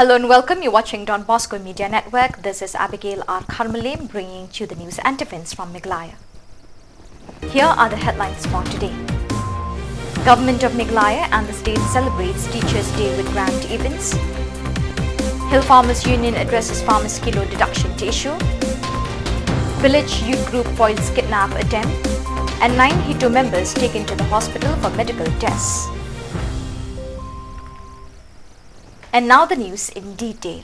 Hello and welcome. You're watching Don Bosco Media Network. This is Abigail R. Karmalim bringing you the news and events from Meghalaya. Here are the headlines for today. Government of Meghalaya and the state celebrates Teachers' Day with grand events. Hill Farmers Union addresses farmers' kilo deduction to issue. Village youth group foils kidnap attempt. And 9 HITO members taken to the hospital for medical tests. And now the news in detail.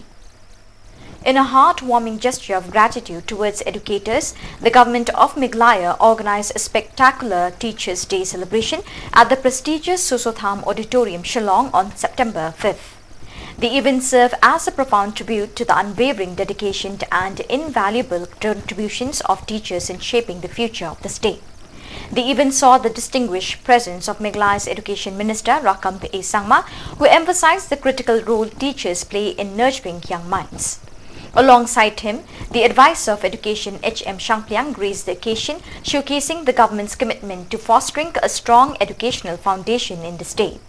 In a heartwarming gesture of gratitude towards educators, the government of Meghalaya organized a spectacular Teachers' Day celebration at the prestigious Susottham Auditorium, Shillong on September 5th. The event served as a profound tribute to the unwavering dedication and invaluable contributions of teachers in shaping the future of the state. The event saw the distinguished presence of Meghalaya's Education Minister Rakam A. Sangma, who emphasized the critical role teachers play in nurturing young minds. Alongside him, the Advisor of Education H.M. Shangpliang graced the occasion, showcasing the government's commitment to fostering a strong educational foundation in the state.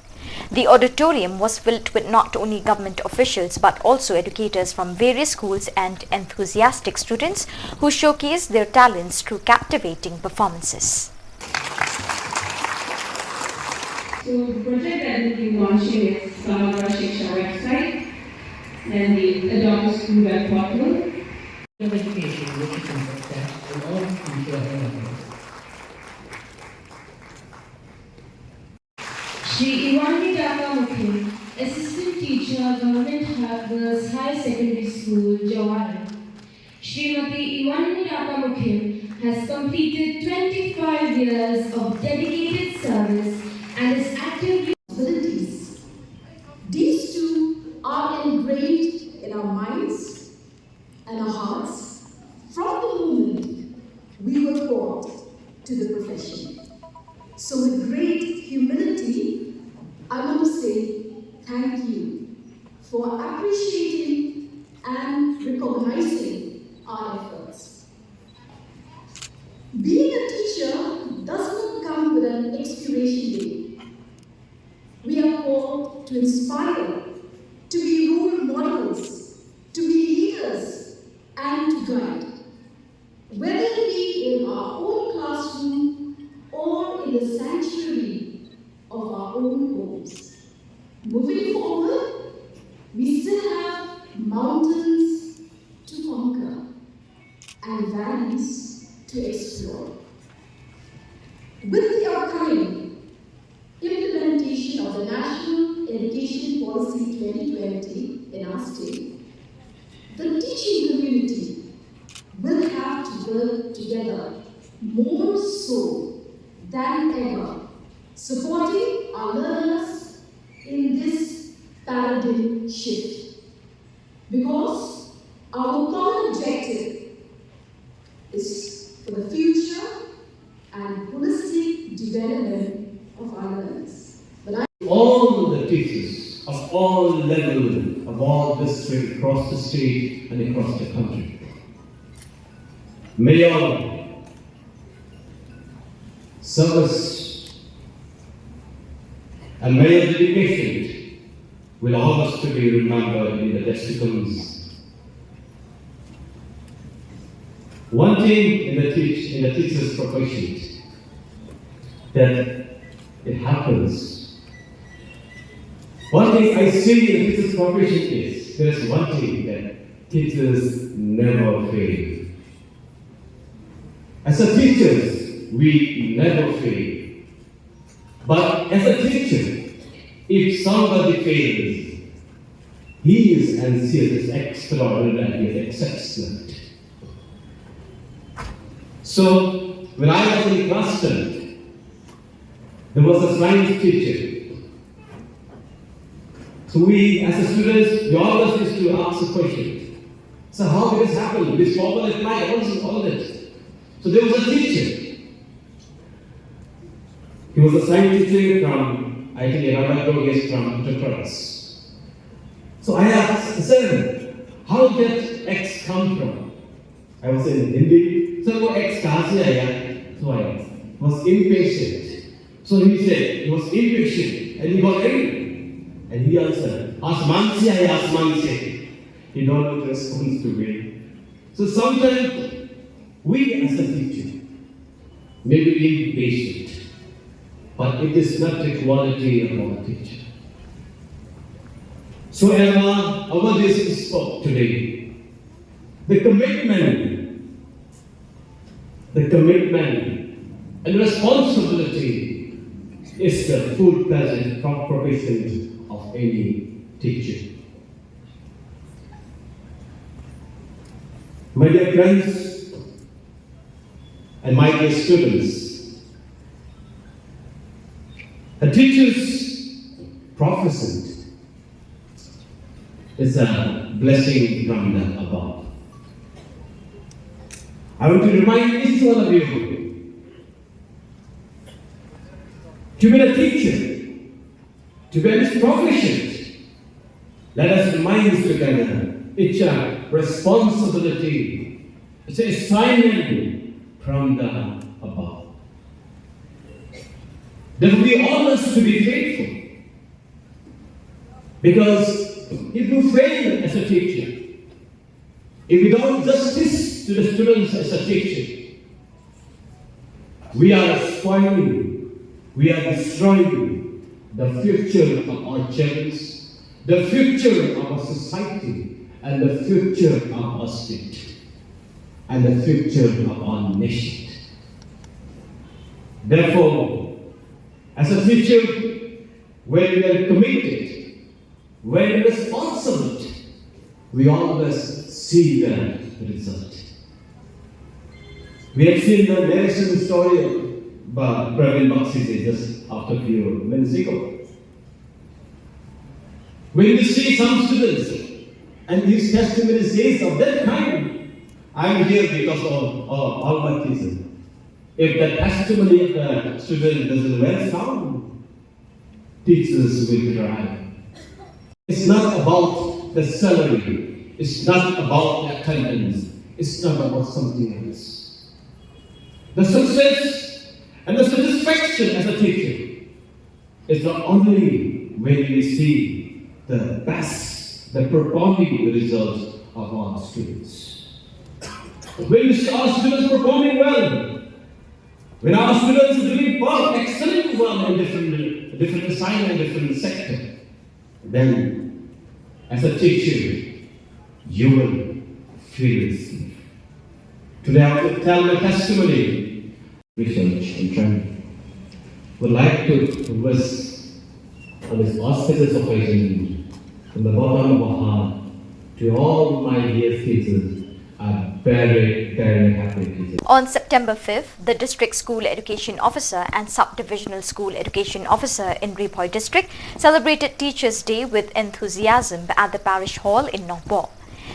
The auditorium was filled with not only government officials but also educators from various schools and enthusiastic students who showcased their talents through captivating performances. So the project that we'll be launching is Samagara Shiksha website and the Adopt a School web portal. Education which is in success in all future endeavors. Shri Iwani Mukhi, Assistant Teacher, Government Girls High Secondary School, Jawahar. Srimati Iwani Mukhi has completed 25 years of dedicated service and is actively abilities. These two are engraved in our minds and our hearts from the moment we were brought to the profession. So with great humility, I want to say thank you for appreciating and recognizing our efforts. Being a teacher does not come with an expiration date. We are called to inspire, to be role models, to be leaders, and to guide. Whether it be in our own classroom or in the sanctuary of our own homes. Moving forward, we still have mountains to conquer and valleys to explore. With the upcoming implementation of the National Education Policy 2020 in our state, the teaching community will have to work together more so than ever, supporting our learners in this paradigm shift. Because our common objective is for the future and holistic development of our learners. All the teachers of all levels of all districts across the state and across the country. May your service and may your dedication will always to be remembered in the testicles. One thing in the teacher's profession that it happens. One thing I see in the teacher's profession is there's one thing that teachers never fail. As a teachers, we never fail. But as a teacher, if somebody fails, he is and she is extraordinary, he is excellent. So, when I was in class 10, there was a science teacher. So we, as a students, we always used to ask a question. So how did this happen? This formula applied, all that. So there was a teacher. He was a science teacher from, I think, Ramadan from Uttar. So I asked, sir, how did X come from? I was in Hindi. So X kahan se aaya? So I was impatient. So he said he was impatient and he got angry. And he answered, आसमान से है आसमान से. He don't respond to me. So sometimes we as a teacher may be patient, but it is not the quality of our teacher. So as our this spoke today, the commitment and responsibility is the full present provision of any teacher. My dear friends and my dear students, a teacher's profession is a blessing from the above. I want to remind each one of you to be a teacher, to be a proficient. Let us remind together it's a responsibility, it's an assignment from the above. Therefore, we all must to be faithful, because if you fail as a teacher, if we don't justice to the students as a teacher, we are spoiling, we are destroying the future of our children, the future of our society, and the future of our state, and the future of our nation. Therefore, as a teacher, when we are committed, when we are responsible, we always see the result. We have seen the narration story of Praveen Bakshi just after a few minutes ago. When you see some students and his testimony says of that kind, I am here because of Almighty. If the testimony of the student doesn't well sound, teachers will cry. It's not about the salary. It's not about the attendance. It's not about something else. The success and the satisfaction as a teacher is the only when we see the best, the performing results of our students. When we see our students performing well, when our students are doing well, excellent well in different assignment, different sector, then as a teacher, you will feel safe. Today I want to tell my testimony, research and training. Would like to wish on this auspicious occasion from the bottom of our heart to all my dear teachers, a very, very happy teachers. On September 5th, the District School Education Officer and Sub-Divisional School Education Officer in Ripoy District celebrated Teachers' Day with enthusiasm at the Parish Hall in Nongpo.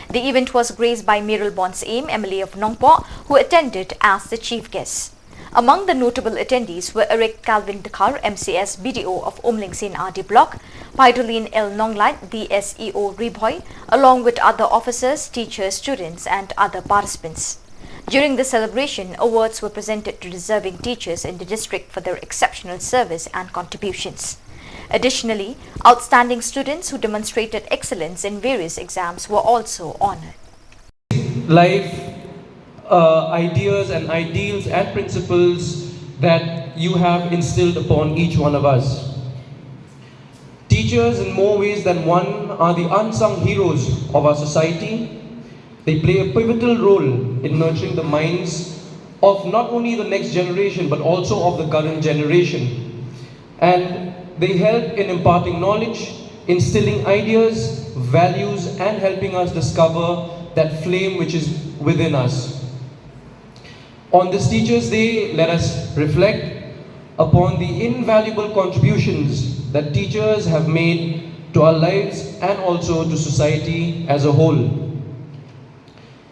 The event was graced by Meral Bonds Aim, MLA of Nongpo, who attended as the chief guest. Among the notable attendees were Eric Calvin Dakar, MCS BDO of Umlingsin RD Block, Paidolin L. Nonglat, the SEO Ripoy, along with other officers, teachers, students and other participants. During the celebration, awards were presented to deserving teachers in the district for their exceptional service and contributions. Additionally, outstanding students who demonstrated excellence in various exams were also honored. Life, ideas and ideals and principles that you have instilled upon each one of us. Teachers, in more ways than one, are the unsung heroes of our society. They play a pivotal role in nurturing the minds of not only the next generation but also of the current generation. And they help in imparting knowledge, instilling ideas, values, and helping us discover that flame which is within us. On this Teachers' Day, let us reflect upon the invaluable contributions that teachers have made to our lives and also to society as a whole.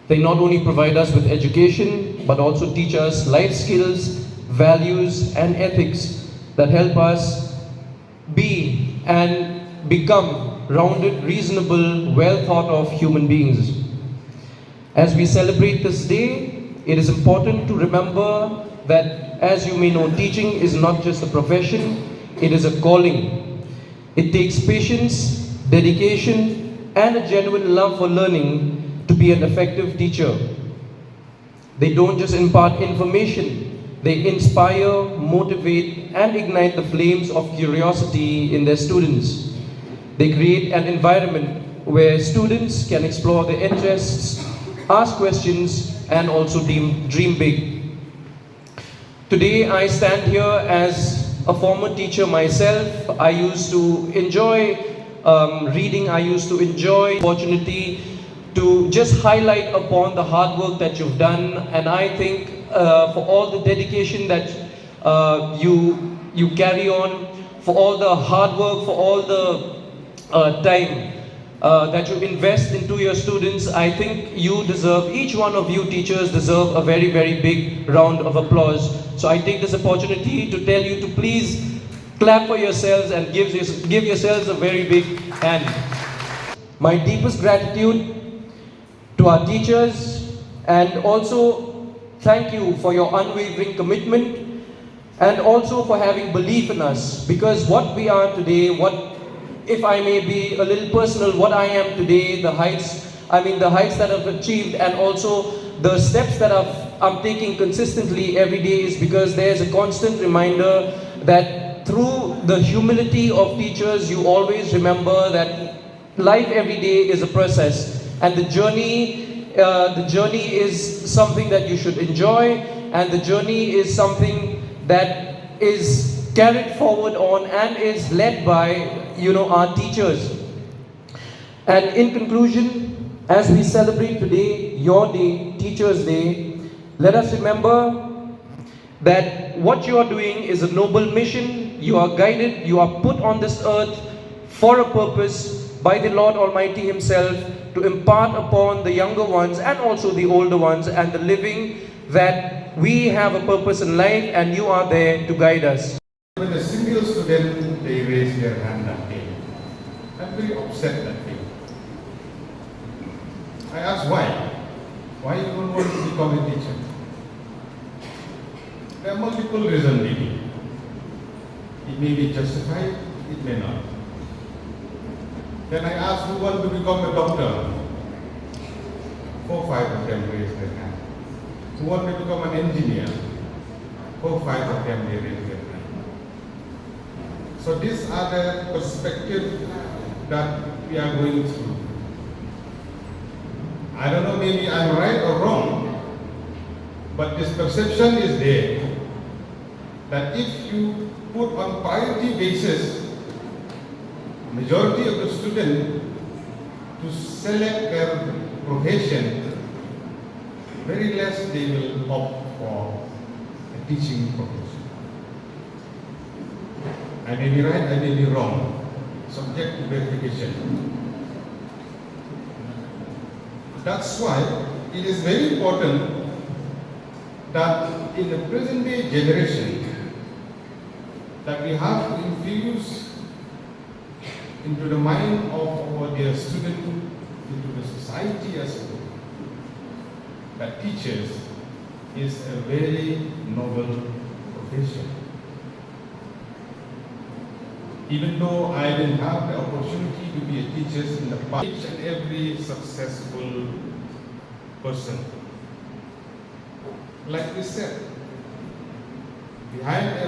They not only provide us with education, but also teach us life skills, values, and ethics that help us be and become rounded, reasonable, well thought of human beings. As we celebrate this day, it is important to remember that, as you may know, teaching is not just a profession, it is a calling. It takes patience, dedication, and a genuine love for learning to be an effective teacher. They don't just impart information, they inspire, motivate, and ignite the flames of curiosity in their students. They create an environment where students can explore their interests, ask questions, and also dream big. Today, I stand here as a former teacher myself. I used to enjoy reading, I used to enjoy the opportunity to just highlight upon the hard work that you've done, and I think for all the dedication that you carry on, for all the hard work, for all the time that you invest into your students, I think you deserve, each one of you teachers deserve a very, very big round of applause. So I take this opportunity to tell you to please clap for yourselves and give yourselves a very big hand. My deepest gratitude to our teachers, and also thank you for your unwavering commitment and also for having belief in us, because what we are today, if I may be a little personal, what I am today, the heights that I've achieved, and also the steps that I'm taking consistently every day, is because there's a constant reminder that through the humility of teachers, you always remember that life every day is a process, and the journey is something that you should enjoy, and the journey is something that is carried forward on and is led by our teachers. And in conclusion, as we celebrate today, your day, Teachers' Day, let us remember that what you are doing is a noble mission. You are guided, you are put on this earth for a purpose by the Lord Almighty Himself, to impart upon the younger ones and also the older ones and the living that we have a purpose in life, and you are there to guide us. When a single student, they raise their hand that day. I'm very upset that day. I asked why? Why you don't want to become a teacher? There are multiple reasons maybe. It may be justified, it may not. Then I asked who want to become a doctor. 4 or 5 of them raised their hand. Who want to become an engineer? 4 or 5 of them they raised their hand. So these are the perspectives that we are going through. I don't know, maybe I'm right or wrong, but this perception is there that if you put on priority basis majority of the students to select their profession, very less they will opt for a teaching profession. I may be right, I may be wrong, subject to verification. That's why it is very important that in the present day generation that we have to infuse into the mind of our dear student, into the society as well, that teachers is a very noble profession. Even though I didn't have the opportunity to be a teacher in the past, each and every successful person, like we said, behind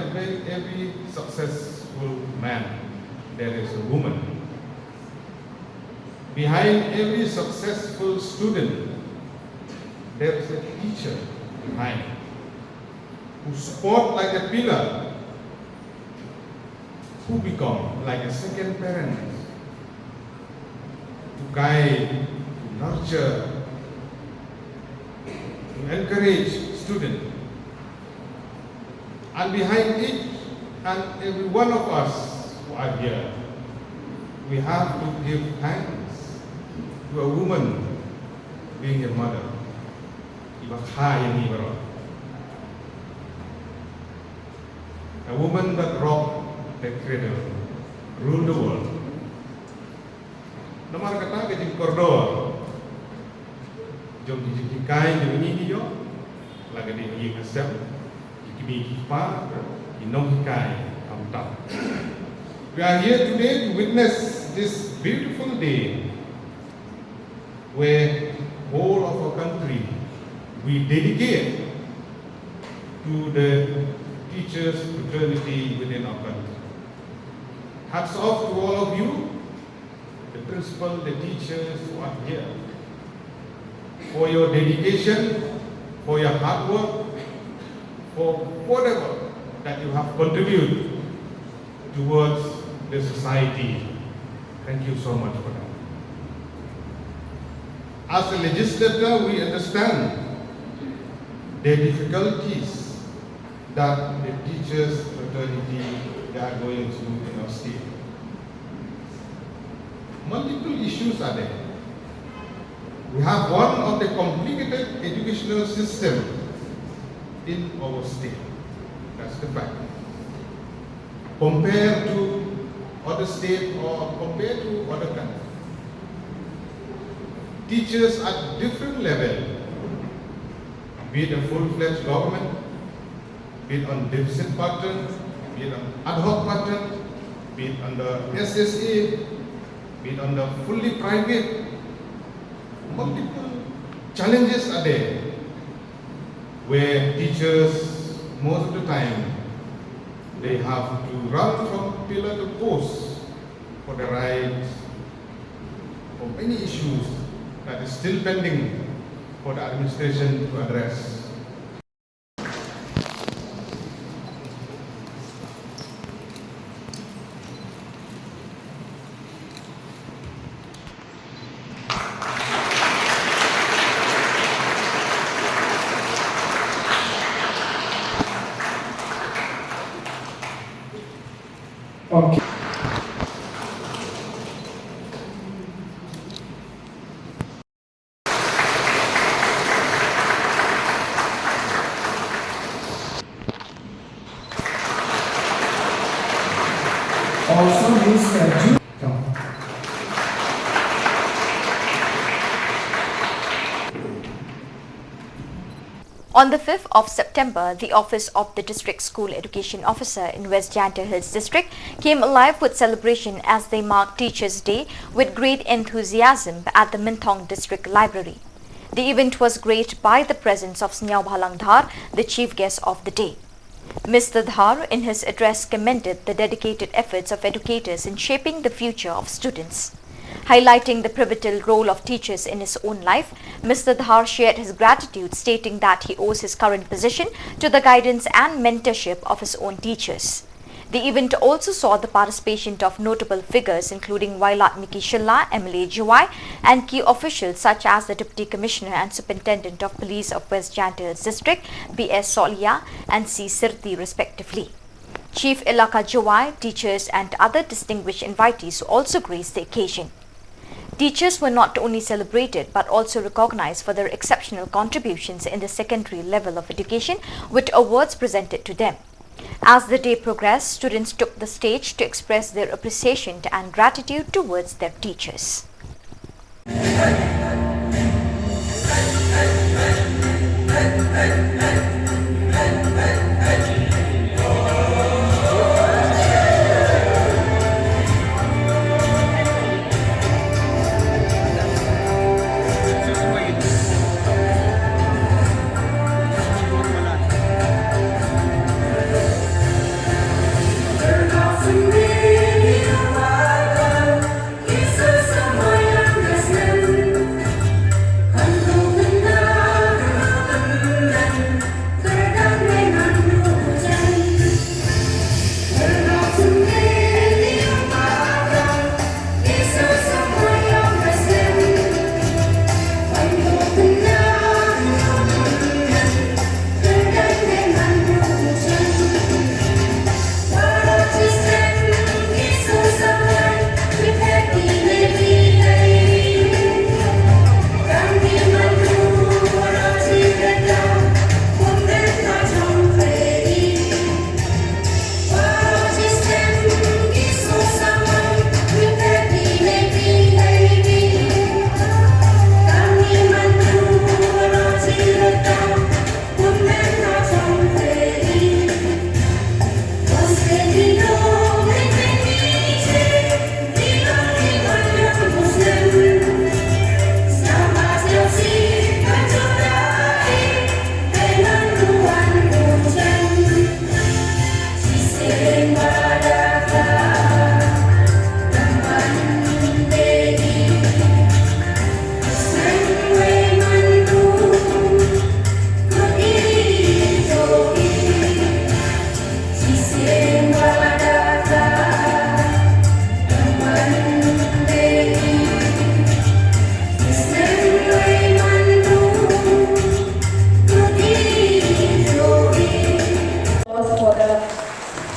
every successful man, there is a woman. Behind every successful student, there is a teacher behind, who support like a pillar, who become like a second parent, to guide, to nurture, to encourage students. And behind each and every one of us who are here, we have to give thanks to a woman being a mother. A woman that rocked the cradle, ruled the world. Nomor kata ke jing kordoa, jom jiki kai jom ini jo, laga di jiki kasem, jiki mi kipa, inong hikai amtap. We are here today to witness this beautiful day where whole of our country we dedicate to the teachers' fraternity within our country. Hats off to all of you, the principal, the teachers who are here, for your dedication, for your hard work, for whatever that you have contributed towards the society. Thank you so much for that. As a legislator, we understand the difficulties that the teachers' fraternity they are going through in our state. Multiple issues are there. We have one of the complicated educational system in our state. That's the fact. Compared to other states or compared to other countries. Teachers at different level, be it a full-fledged government, be it on deficit pattern, be it on ad hoc pattern, be it under SSA, be it under fully private, multiple challenges are there where teachers most of the time they have to run from pillar to post for the rights, for many issues that is still pending for the administration to address. Okay. Also, Miss Come. On the 5th of September, the office of the District School Education Officer in West Janta Hills District came alive with celebration as they marked Teachers' Day with great enthusiasm at the Minthong District Library. The event was graced by the presence of Snyao Bhalang Dhar, the chief guest of the day. Mr. Dhar, in his address, commended the dedicated efforts of educators in shaping the future of students. Highlighting the pivotal role of teachers in his own life, Mr. Dhar shared his gratitude, stating that he owes his current position to the guidance and mentorship of his own teachers. The event also saw the participation of notable figures including Vailat Miki Shilla, MLA Juwai, and key officials such as the Deputy Commissioner and Superintendent of Police of West Janta Hills District, B.S. Solia and C. Sirti respectively. Chief Ilaka Juwai, teachers and other distinguished invitees also graced the occasion. Teachers were not only celebrated but also recognized for their exceptional contributions in the secondary level of education with awards presented to them. As the day progressed, students took the stage to express their appreciation and gratitude towards their teachers.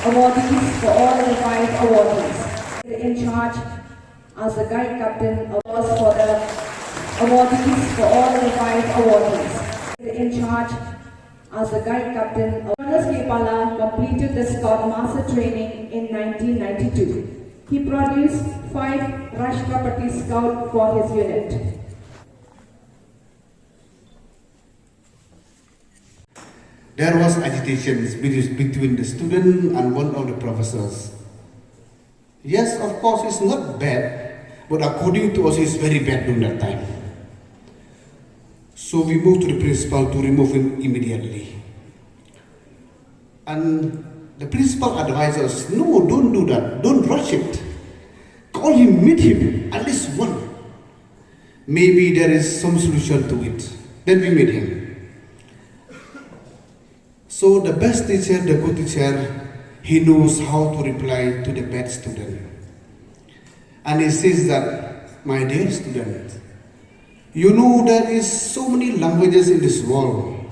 awardees for all the 5 awardees. In charge as the guide captain was for the awardees for all the 5 awardees. In charge as the guide captain, Jonas Kepala completed the Scoutmaster training in 1992. He produced 5 Rashtrapati Scout for his unit. There was agitation between the student and one of the professors. Yes, of course, it's not bad, but according to us, it's very bad during that time. So we moved to the principal to remove him immediately. And the principal advised us, no, don't do that, don't rush it. Call him, meet him, at least one. Maybe there is some solution to it. Then we meet him. So the best teacher, the good teacher, he knows how to reply to the bad student. And he says that, my dear student, you know there is so many languages in this world.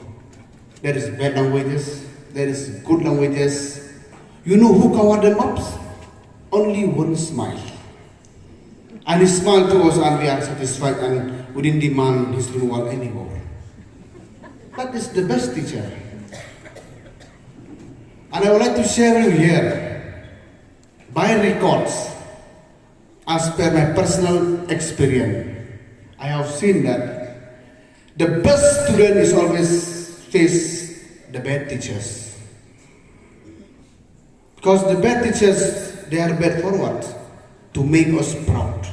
There is bad languages, there is good languages. You know who covered them up? Only one smile. And he smiled to us and we are satisfied and we didn't demand his removal anymore. That is the best teacher. And I would like to share with you here, by records, as per my personal experience, I have seen that the best student is always face the bad teachers. Because the bad teachers, they are bad for what? To make us proud.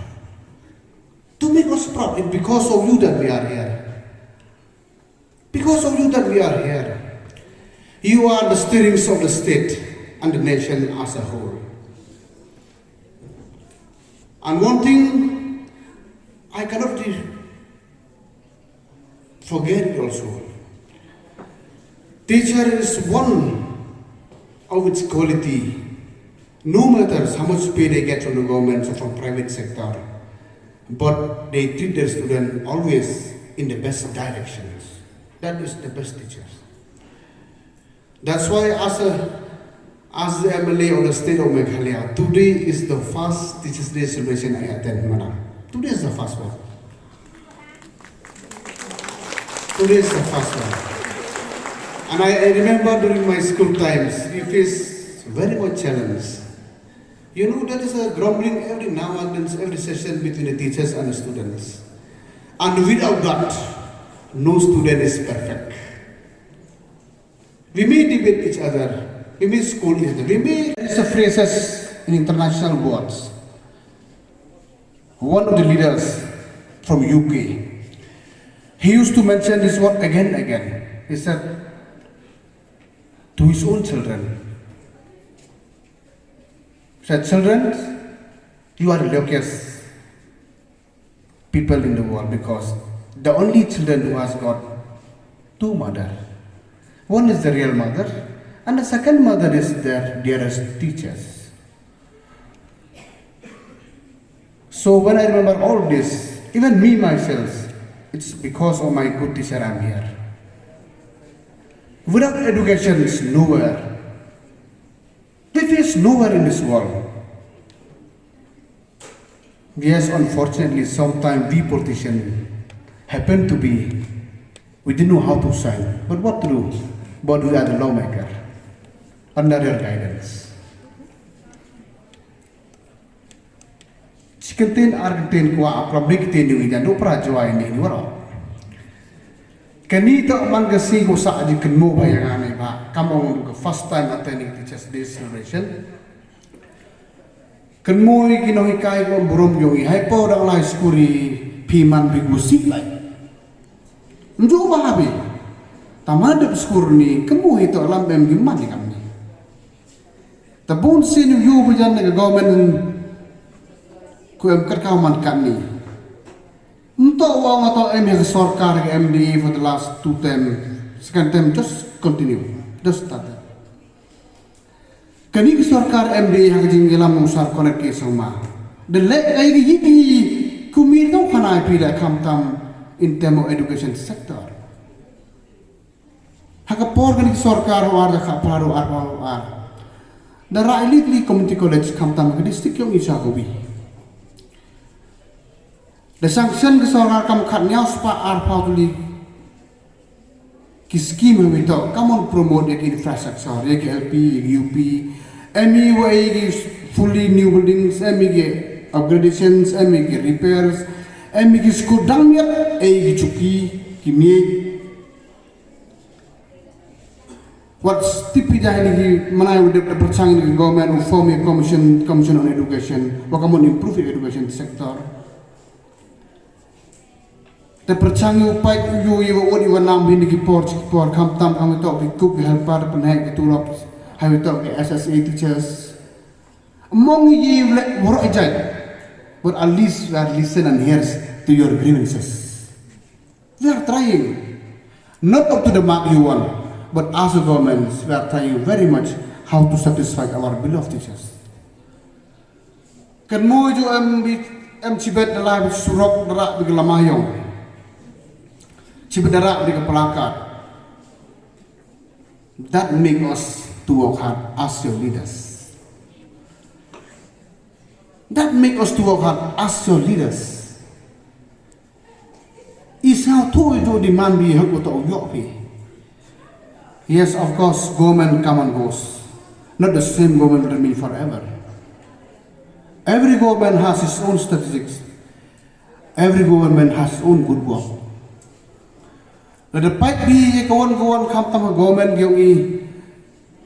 To make us proud. It's because of you that we are here. Because of you that we are here. You are the steerings of the state and the nation as a whole. And one thing I cannot forget also. Teacher is one of its quality, no matter how much pay they get from the government or from private sector, but they treat their students always in the best directions. That is the best teachers. That's why as the MLA of the state of Meghalaya, today is the first Teachers' Day celebration I attend, madam. Today is the first one. Today is the first one. And I remember during my school times, we faced very much challenge. You know, there is a grumbling every now and then, every session between the teachers and the students. And without that, no student is perfect. We may debate each other, we may scold each other, we may use the phrases in international words. One of the leaders from UK, he used to mention this word again and again. He said to his own children, he said, children, you are the luckiest people in the world because the only children who has got two mothers. One is the real mother, and the second mother is their dearest teachers. So when I remember all this, even me myself, it's because of my good teacher I'm here. Without education, it's nowhere. There is nowhere in this world. Yes, unfortunately, sometimes we politicians happen to be, we didn't know how to sign, but what to do? But we are the lawmaker, under your guidance. Chicken Argentine kwa public tin yung idan upra joy ni wala. Kanito man kasi ko sa aji kenmo ba yang anay ba? Kamong first time attending Teachers' Day celebration. Kenmo ni kinohikay ko burom yung ihay po dang lai skuri piman bigusi lai. Njo ba habi? Tamadap skur ni kemu itu alam bem gimana ni kami. Tabun sinu yu bujan nega government ku em kerkaman kami. Untuk wang atau em yang sorkar ke MD for the last 2 term, second term just continue, just start. Kani ke sorkar MD yang jinggelam musar konek ke sama. Delek lagi yiki kumir tau kana pila kamtam in term of education sector. Haka por kani sorkar war da kaparu ar. Dara elite community college kamtam ke district yung isa hobi. The sanction ke sorar kam khat nyau spa arpa tuli ki scheme we to come on promote the infrastructure ye LP UP MEWA fully new buildings MEG upgradations MEG repairs MEG school dang yat e chuki ki me what's tipi jahili ki manai with the perchang ni government who form a commission on education wa come on improve the education sector. The perchangi upai you odi wanam bini ki por kam tam kam to ki cook helper penai ki turap have to SSA teachers among ye wor ajai but at least we are listen and hears to your grievances. We are trying not up to the mark you want, but as a government we are trying very much how to satisfy our beloved teachers. Kan mo jo em cibet dalam surok darak di Lamayong Cibedara di Kepalakat. That make us to work hard as your leaders. That make us to work hard as your leaders. Is how to do demand be help to your Yes, of course, government come and goes. Not the same government will remain forever. Every government has its own statistics. Every government has its own good work. The pipe be kawan kam tam government gyong I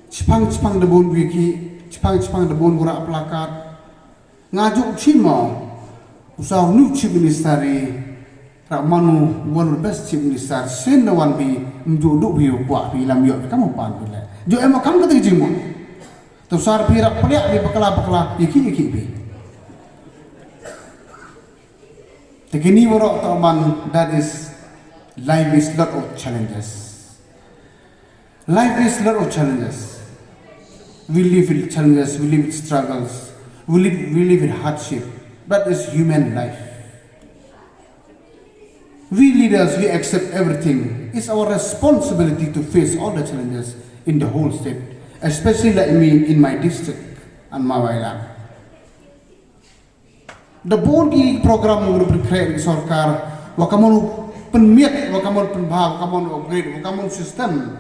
cipang the bone wiki cipang the bone gura plakat ngajuk cima usah new chief minister manu one of the best chief minister sen the one be mjuduk bi buat bi lam yok kamu pan bi le jo em kam kata jimu to sar pirak pelak bi bakla iki bi tegini borok to man that is life is lot of challenges. Life is lot of challenges. We live with challenges, we live with struggles, we live with hardship. That is human life. We leaders, we accept everything. It's our responsibility to face all the challenges in the whole state, especially like me in my district and Meghalaya. The board program will be created Sarkar Wakamonu penmiat wakamon penbah wakamon upgrade wakamon system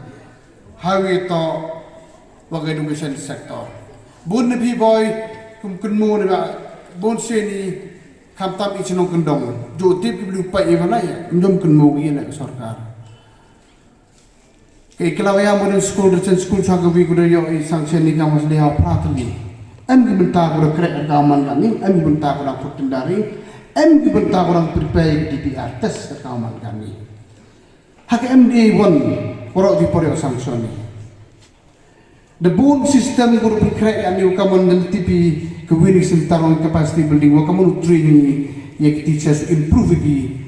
highway to wag education sector bun ni boy kum kunmu ni ba bun seni kam tam ichino kendong jo tip ki lupa Meghalaya ndom kunmu gi na sarkar ke kelawaya modern school recent school chaga wi gudo yo I sanction ni kam masliha pratli am gi benta ko krek agaman kami am gi benta ko putindari em dibenta orang prepare DPR test rekaman kami. Hak MDA 1 korok di poryo sanction ni. The bone system guru create kami ukaman dan TV kewini sentarong capacity building wakaman training yang teachers improve lagi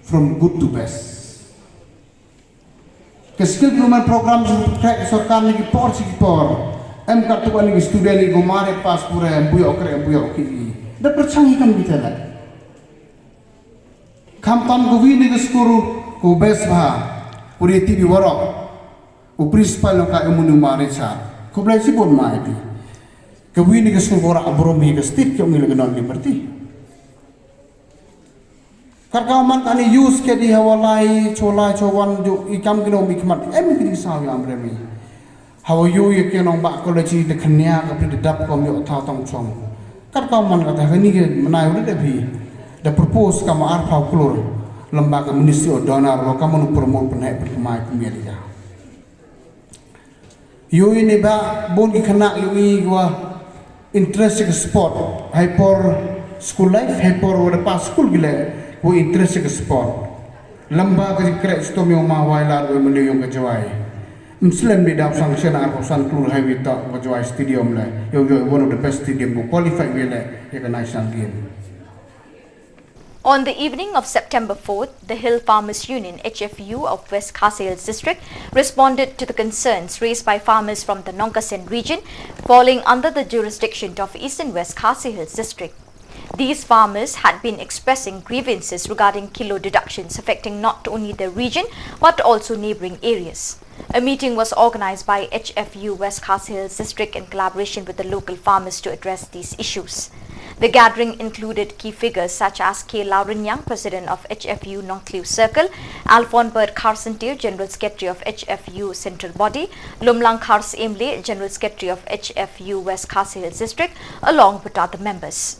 from good to best. Keskill development program guru create sarkar lagi por. Em kartuan lagi student lagi gomare pas pura buyo kiri. Da percanghi kami kita lah. Kam tam govini ke skuru ko bes bah uri TV warok o principal ka emunu marecha ko blai sibon mai di govini ke skuru ora abromi ke stik yo ngil genol liberty karkaman kani use ke di hawalai chola chowan jo ikam gino mikmat em ki sawi amremi hawo yo ye ke nong ba college de khania ka pri dap kom yo tha tong chom karkaman ka thani ke manai ur de bhi the propose kama arfa kulur lembaga ministry of donor lo kamu promote penai perkemai pemerintah yo ini ba bon ikana yo I gua interest ke sport hyper school life hyper wada pas school gila go interest ke sport lembaga kira stomi ma wailar go meliyong ke jawai Muslim di dalam sanction arposan kulur highway ta jawai stadium la yo one of the best stadium go qualify gila ya ke national game. On the evening of September 4th, the Hill Farmers Union HFU of West Khasi Hills District responded to the concerns raised by farmers from the Nongkasen region falling under the jurisdiction of Eastern West Khasi Hills District. These farmers had been expressing grievances regarding kilo deductions affecting not only the region but also neighbouring areas. A meeting was organized by HFU West Khas Hills District in collaboration with the local farmers to address these issues. The gathering included key figures such as K. Laurinyang, President of HFU Nongkliu Circle, Alphon Bert Kharsantir, General Secretary of HFU Central Body, Lumlang Khars Emle, General Secretary of HFU West Khas Hills District, along with other members.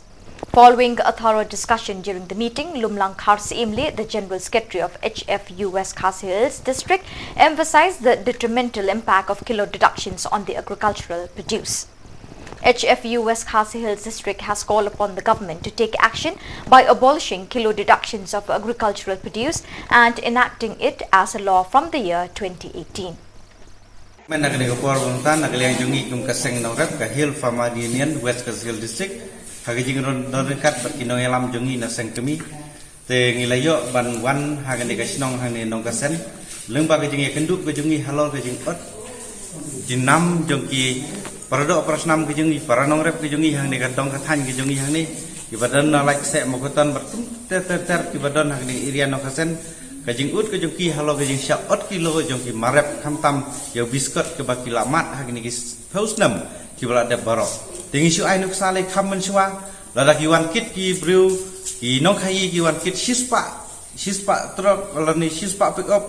Following a thorough discussion during the meeting, Lumlang Khars Emle, the General Secretary of HFU West Khas Hills District, emphasized the detrimental impact of kilo deductions on the agricultural produce. HFU West Khas Hills District has called upon the government to take action by abolishing kilo deductions of agricultural produce and enacting it as a law from the year 2018. Hagajing ron dekat berkinong alam jongi na sengkemi te ngilayo ban wan hagane kasnong hane nong kasen lengba kajing kenduk kajungi halol kajing ot jinam jongki parado prasnam kajungi paranong rep kajungi hang ne kadong kathan kajungi hang ne ibadan na like se mokotan bertum ter ibadan hang ne irian nong kasen kajing ut kajungki halol kajing syak ot kilo jongki marep kamtam yo biskot ke baki lamat hang ne kis pausnam kibala de barok Tengi syu ai nuk sale kamen syua lada kiwan kit ki brew ki nong khai kiwan kit shispa truk lani shispa pick up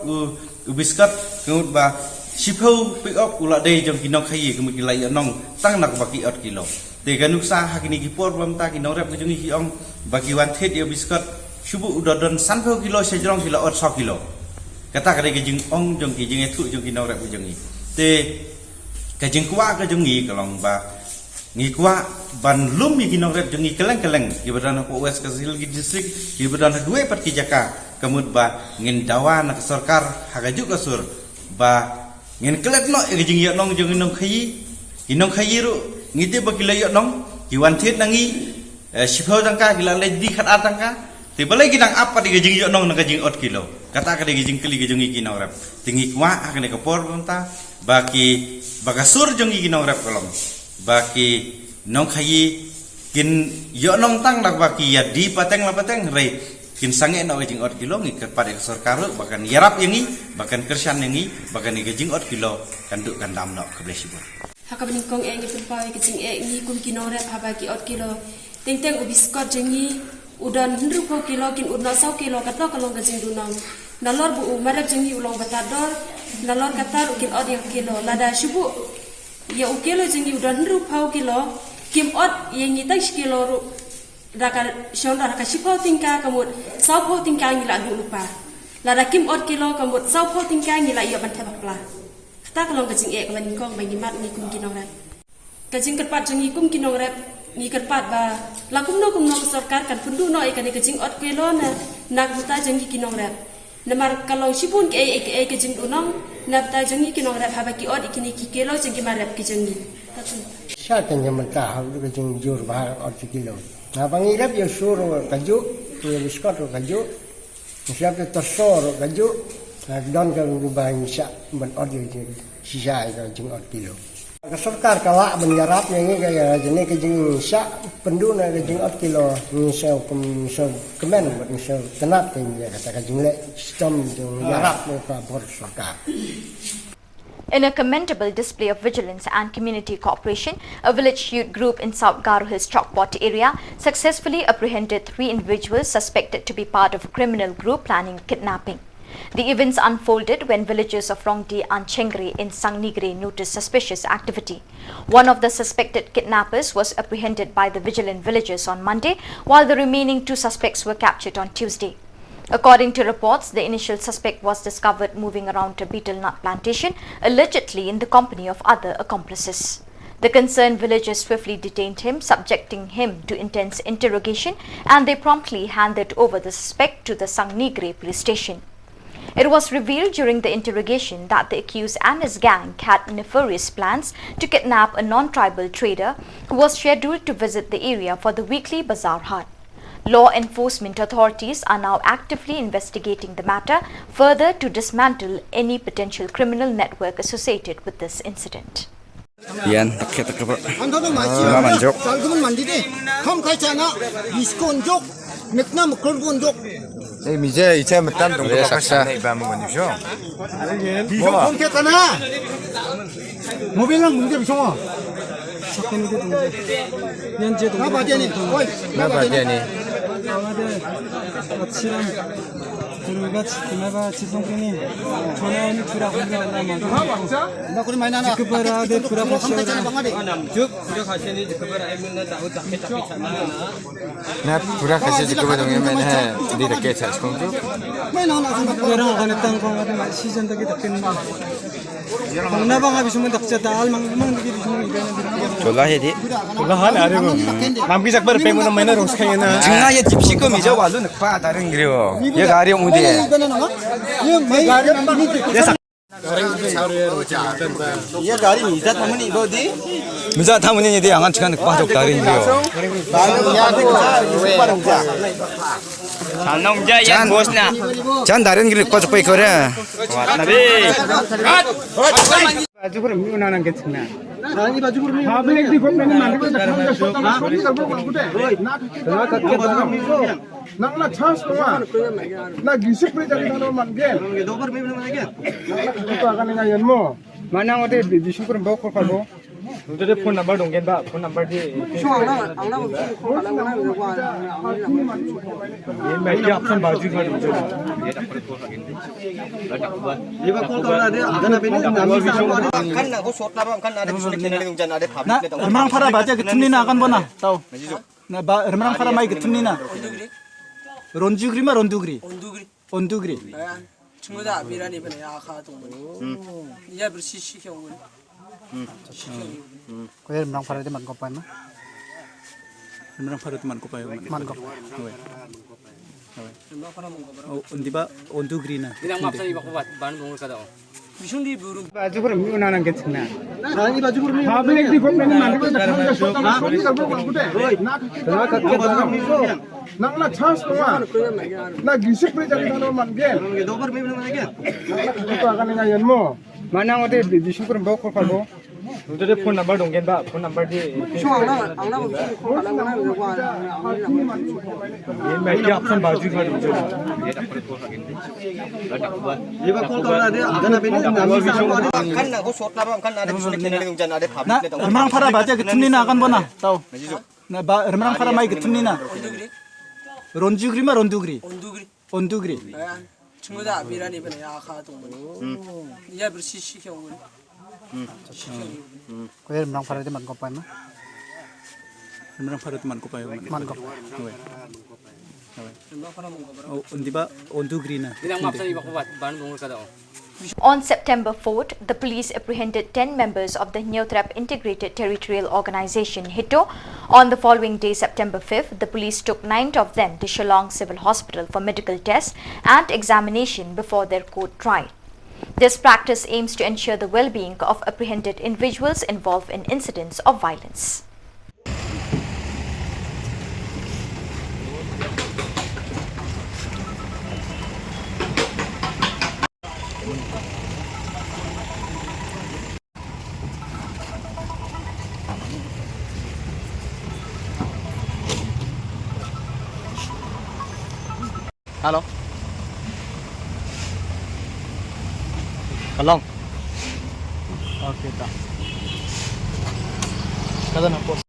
biskat kemud ba shipau pick up ula dei jong ki nong khai kemud kilai nong tang nak baki ot kilo te ganuk sa hakini ki por bam ta ki nong rep ki hi ong baki wan thit ya biskat shubu udodon sanpau kilo sejrong kilo ot 100 kilo kata kare ki jing ong jong ki jing ethu jong ki nong rep ki jong hi te ka jing kwa ka jong hi kalong ba ngikwa ban lum mi kinong rep jongi keleng ibadan ko West Khas Hills District ibadan dua part kijaka kemud ba ngin dawa nak sarkar hagaju kasur ba ngin kelek no jing yo nong jong nong khayi ru ngite ba kilay yo nong kiwan thit nangi sipho tangka gila le di khat atangka te balai kinang apa di jing yo nong nang jing ot kilo kata ka di jing kili jongi kinong rep tingi kwa akane ka por bonta ba ki bagasur jongi kinong rep kolong baki nong khayi kin yo nong tang lak baki ya di pateng la pateng rei kin sange no jing ot kilo ngi pada sarkar bahkan yarap yangi bahkan kersan yangi bahkan ngi jing ot kilo kanduk kandam no keblesibur hakabning kong engi pulpai kicing ngi kum kinore habaki ot kilo teng ubiskot jengi udan 100 kilo kin udna 100 kilo kato kalong gajing dunang nalor bu marap jengi ulong batador nalor katar kin ot yang kilo lada shubu ya ukelo jengi udan 100 kilo kim ot yengi tang kilo ru raka shonda raka shipau tingka kamut saupau tingka ngila du lupa lada kim ot kilo kamut saupau tingka ngila ya ban tabakla kata kalong gajing ban kong bagi mat ni kum kinong rep gajing kerpat jengi kum kinong rep ni kerpat ba lakum no sarkar kan pundu no ikan gajing ot kilo na nak buta jengi kinong rep namar kalau sipun ke gajing unong nabta jengi kinong rep habaki ot ikini ki kilo jengi marep ki jengi Syatan yang mentah itu kecing jur bahar ot kilo. Nah pangirap ya suruh kaju, ya biskot kaju, siapa tersor kaju, don kalau rubah syak ben ot yang sisa itu kecing ot kilo. Sarkar kalak menyarap yang ini kayak jenis kecing syak penduna kecing ot kilo, misal kemen, misal tenat yang kata kecing lek sistem menyarap mereka bor sarkar. In a commendable display of vigilance and community cooperation, a village youth group in South Garo Hills Chokpot area successfully apprehended 3 individuals suspected to be part of a criminal group planning kidnapping. The events unfolded when villagers of Rongdi and Chengre in Sangnigre noticed suspicious activity. One of the suspected kidnappers was apprehended by the vigilant villagers on Monday, while the remaining 2 suspects were captured on Tuesday. According to reports, the initial suspect was discovered moving around a betel nut plantation, allegedly in the company of other accomplices. The concerned villagers swiftly detained him, subjecting him to intense interrogation, and they promptly handed over the suspect to the Sangnigre police station. It was revealed during the interrogation that the accused and his gang had nefarious plans to kidnap a non-tribal trader who was scheduled to visit the area for the weekly bazaar hut. Law enforcement authorities are now actively investigating the matter further to dismantle any potential criminal network associated with this incident. Yan, takya bro. Manjok. Nekna mukul bunduk. 미제 이제 맞단 동네 saksa iba mo nisyo. 비숑 콘케타나. 모빌랑 문제 비숑. 사건도 동제. 현재도. 나 바디니. 어이. 나 바디니. 확실한 들어가 지나가 지송군이 전화원이 주라고 나 그리 많이 나나. 지급하라 대 주라고 쭉 나 pura kasi jiko ba 동네 맨 해. di rake cha skongju. 많이 나나 생각. 그런 거는 땅 공간에 시전되게 닦는 방나방아 비수면 닥자다 알망망 되게 비수면 이거는 졸라 해디. 졸라 하네 아래고 남기 작발 빼고는 맨날 롱스카이나 증나에 집시금 이제 와도 늑파 다른 그리워. 얘가 아리 오디. ये गाड़ी मिजा थामनी बोदी 미자 타문이 돼 양한 시간 늑파 적 다른 그리워. 장농자 야 보스나 잔 다른 길 늑파 적 빼 그래. 나비 बाजू पर मी उन्हाना के छना रानी बाजू पर मी public दी कोन मैंने मांगे तो खाना सोता सोनी कर बोल गुटे ना के बाजू मी को नंगला छास नवा ना गिसिक पे जाके थानो मानगे दोबर मी मांगे तो आगा नेगा यनमो माना ओते बिसु पर बक करबो उते फोन नंबर दंगेन बा फोन नंबर दि आंना ये मैं ऑप्शन बाजू का दो ये बा कॉल करना दे आना बेने नामी Vishu kan na ko shot na ba kan na de bisu lekene le jan ade phablik le remang phara baja githumni na kan bona tau na ba remang phara mai githumni na ronjugri ma rondugri ondugri 친구다 미라니 번에 아카 동문이 이제 벌써 시시경은 koy remang phara de man ko pa na remang phara de man ko pa man ko ondiba ondugri na 그냥 막상 이거 봐 많은 동을 가다 미션디 부르 बाजू पर मी उन्हाना के छना रानी बाजू पर मी public दी कोन मैंने मांगे तो खाना सोता सोनी कर बोल गुटे ना के बाजू मी को नंगला छास नवा ना गिसिक पे जाके थानो मानगे दोबर मी मांगे तो आगा नेगा यनमो माना ओते बिसु पर बक करबो उते फोन नंबर दंगेन बा फोन नंबर दि आंना ये मैं ऑप्शन बाजू का दो ये बा कॉल करना दे आना बेने नामी Vishu kan na ko shot na ba kan na de bisu lekene le jan ade phablik le remang phara baja githumni na kan bona tau na ba remang phara mai githumni na ronjugri ma rondugri ondugri 친구다 미라니 번에 아카 동문이 이제 벌써 시시경은 koy remang phara de man ko pa na remang phara de man ko pa man ko ondiba ondugri na 그냥 막상 이거 봐 많은 동을 가다 On September 4th, the police apprehended 10 members of the Neothrap Integrated Territorial Organization (HITO). On the following day, September 5th, the police took 9 of them to Shillong Civil Hospital for medical tests and examination before their court trial. This practice aims to ensure the well-being of apprehended individuals involved in incidents of violence. Halo. Kalong. okay ta kada na po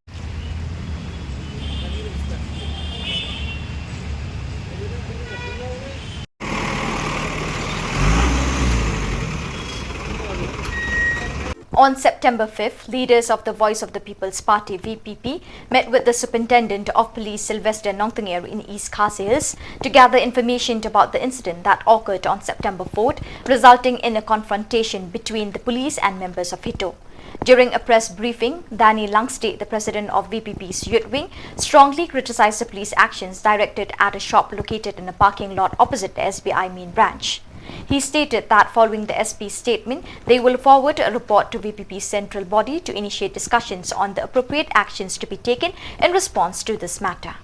On September 5th, leaders of the Voice of the People's Party (VPP) met with the Superintendent of Police Sylvester Nongthanger in East Khasi Hills to gather information about the incident that occurred on September 4th, resulting in a confrontation between the police and members of HITO. During a press briefing, Danny Langste, the president of VPP's Youth Wing, strongly criticized the police actions directed at a shop located in a parking lot opposite the SBI main branch. He stated that following the SP's statement, they will forward a report to VPP's central body to initiate discussions on the appropriate actions to be taken in response to this matter.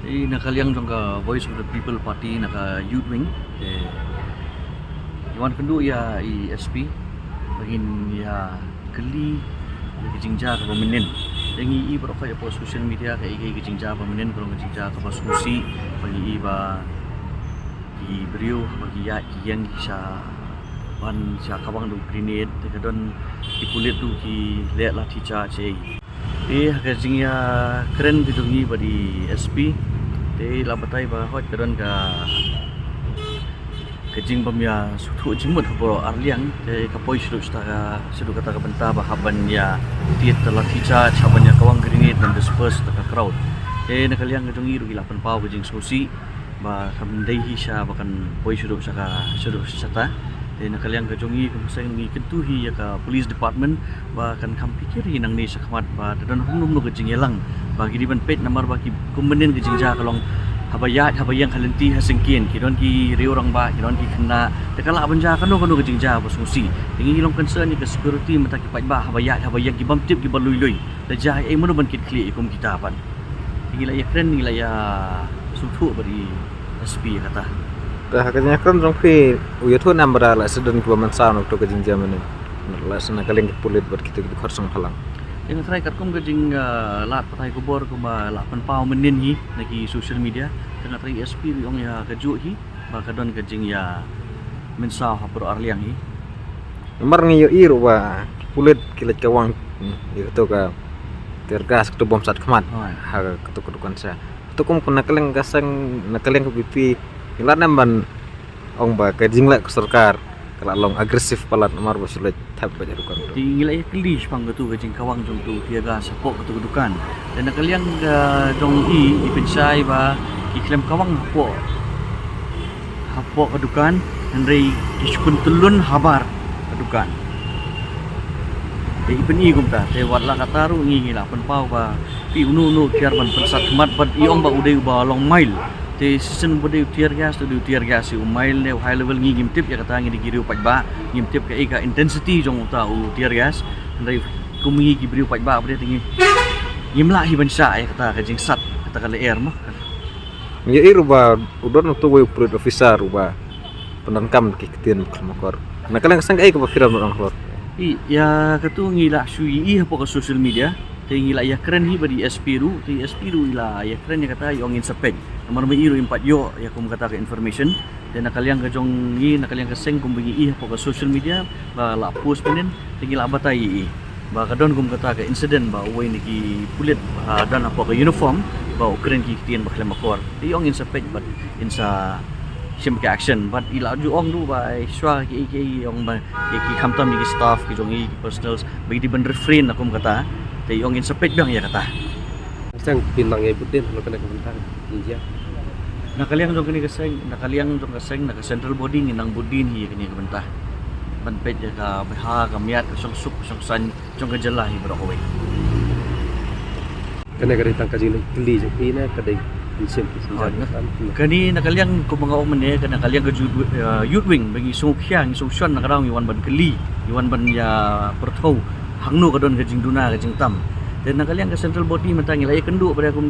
Nakaliang jangka Voice of the People Party naka Youth Wing Iwan kendu ya SP bagin ya keli ya kijingja ke peminin Dengi i berapa ya social media kayak jingja pemenen kalau jingja ke susi bagi iba di beriu bagi ya yang bisa ban sia kawang du grenade tekadon di kulit tu ki lihat lah tica cei ke jingya keren bidungi badi SP te la batai ba hot kadon ka kejing pemia sutu jimut bro arliang te kapoi sudu sta sudu kata ka benta ba haban ya tiet telah tica cabanya kawang grenade dan disperse ta crowd te nakaliang gedungi rugi 8 pau kejing susi ba kamdai hisya bahkan poi sudu saka sudu sata te nakaliang gedungi kumseng ngi ketuhi ya ka police department ba kan kam pikiri nang ni sakmat ba dan humnum no kejing yelang bagi di ban pet nomor bagi kumbenin kejing ja kalong habayang halenti hasengkien kidon ki riorang ba kidon ki kena tekala banja kanu kejing ja basusi tingi hilong concern ni ke security mata ki ba habayang ki bam tip ki balui da ja ai manu ban kit kli ikum kita pan tingi la ya keren ni la ya sutu bari SP kata dah katanya kan rong pi uya tu nambara la sedon ku man sa no to kejing ja menen la sana kaleng pulit ber kita khorsong halang yang try kum kejing lat patai kubor kuma 8 pau menin hi nagi social media tengah try SP ong ya keju hi ba kadon kejing ya mensa hapur arliang hi nomor ngi yo iru ba pulit kilat kawang itu ka tergas tu bom sat khamat ha ketu kedukan sa tu kum kuna kaleng gasang nakaleng ku pipi ilat namban ong ba kejing la ku sarkar kalau long agresif palat nomor basulet tap bajar kan tinggal ya kelis pang tu kejing kawang jong tu tiaga sapok ketu kedukan dan nakaliang jong ipensai ba iklem kawang hapok kedukan hendai iskun telun habar kedukan ipen gumta te watla kataru ngi 8 pau ba pi unu kiar ban persat mat bat iong ba udai ba long mile te season bode tier gas umail le high level ngi gimtip ya kata ngi digiriu pajba gimtip ka ika intensity jong ta tier gas ndai kumingi gibriu pajba bode tingi ngimla hi bansa ya kata kajing sat kata kale air mah ya iru ba udon tu we operate officer ba penangkam ki ketien kemakor nah kaleng sang ai ka bakiran orang lor ya ketu ngi la sui apa ke social media tingi la ya keren hi badi SP ru ila ya keren ya kata yong insepek nomor iru 4 yo ya kum kata ke information dan nakaliang ke jong ngi nakaliang ke seng kum bagi apa ke social media ba la post penen tingi la batai ba kadon kum kata ke incident ba way ni pulit dan apa ke uniform ba keren ki tien ba klem makor yong insepek but insa sim ke action but ila ju ong du ba swa ki yong ba ki kamtam ni staff ki jong i personals bagi di ben refrain akum kata te yong insepek bang ya kata sang pinang ay budin lo kana kabentang india nakaliang jong kini keseng naka central body nginang budin hi kini kabentah ban pet ya ka beha ka miat ka suk song san jong ka jela hi bro we kana gari tang kajing kli je pina kadai insim kani nakaliang ko mga omen ne kana nakaliang ka youth wing bagi sung khyang sung shan nakarang iwan ban kli iwan ban ya perthau hangno kadon kajing duna kajing tam dan nakaliang ke central body mentangi la kendu pada kum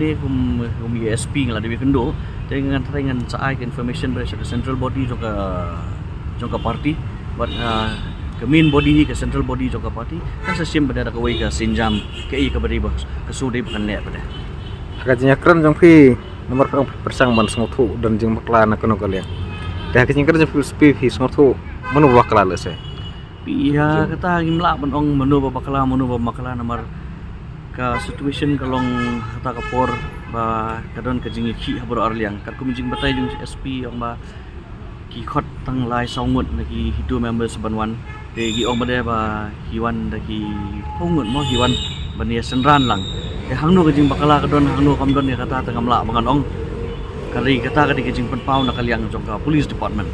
SP ngala dewi kendu dengan dengan saai information pada central body jongka party buat ke main body ke central body jongka party kan sesim pada ka wei ka sinjam ke i ka bari ba kesudi bukan le pada kajnya keren jong pi nomor persang ban sngothu dan jing makla na kono kalian dah kajnya keren jong SP sngothu manu bakla le se pihak kata ngimla benong menu bakla nomor ka situation kalong kata kapor ba kadon kajing ki habro arliang kat kumjing batai jung SP ong ba ki khot tang lai songut nagi hidu members banwan te gi ong bade ba hiwan daki pongut mo hiwan bania senran lang te hangno kajing bakala kadon hangno kamdon ya kata tangamla bangan ong kali kata kadi kajing penpau nakaliang jongka police department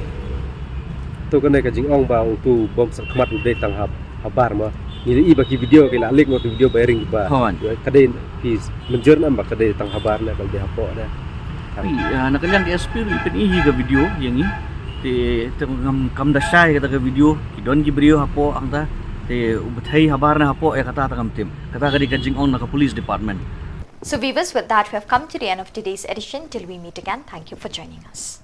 tu kana kajing ong ba tu bom sakmat ude tang habar ma ni bagi video ke lalik mo video bayaring ba kadai pis menjer namba kadai tang habar na kal de hapo na nakaliang SP ipin ihi ga video yang ni te tengam kam dasai kata ga video kidon gi brio hapo angta te ubathai habar na hapo e kata tangam tim kata ga di kajing ong na ka police department. So viewers, with that we have come to the end of today's edition. Till we meet again, thank you for joining us.